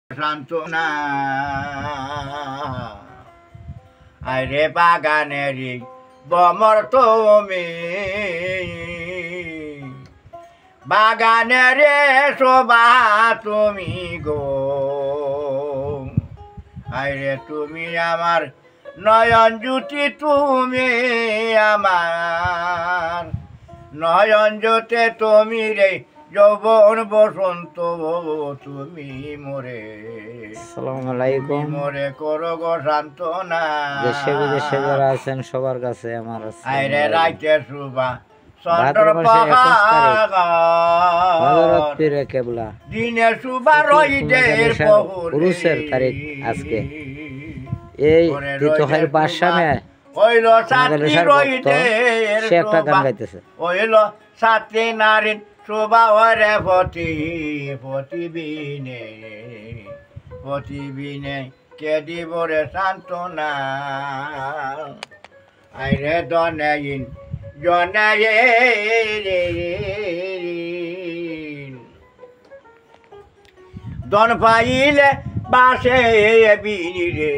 সান্ত্বনা আরে বাগানেরই বমর তুমি বাগানের শোভা তুমি গো আরে তুমি আমার নয়ন জ্যোতি তুমি আমার নয়ন জ্যোতে তুমি রে যৌবন বসন্ত তুমি মোরে আসসালামু আলাইকুম। মোরে করো গো সান্ত্বনা দেশে বিদেশে যারা আছেন সবার কাছে আমার আইরে রাইতে সুবা ভাদ্র মাসে 21 তারিখ হযরত পীরে কেবলা দিনে সুবা রইদের পুরুষের তারিখ আজকে এই তিতোখালীর বাদশাহে ওইলো সাথী রইদের সে একটা গান গাইতেছে। ওইলো সাথী নারীন সুবা ওরে প্রতিবিনে কে দিব রে সান্ত্বনা আইরে দনেইন দন পাইলে বাসে বিনি রে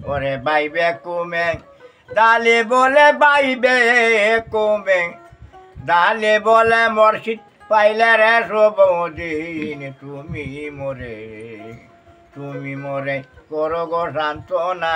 ওরে বাইবে কুমে দালে বলে বাইবে কুমে দালে বলে মর্শিদ পাইলে রে সবদিন তুমি মোরে করো গো সান্ত্বনা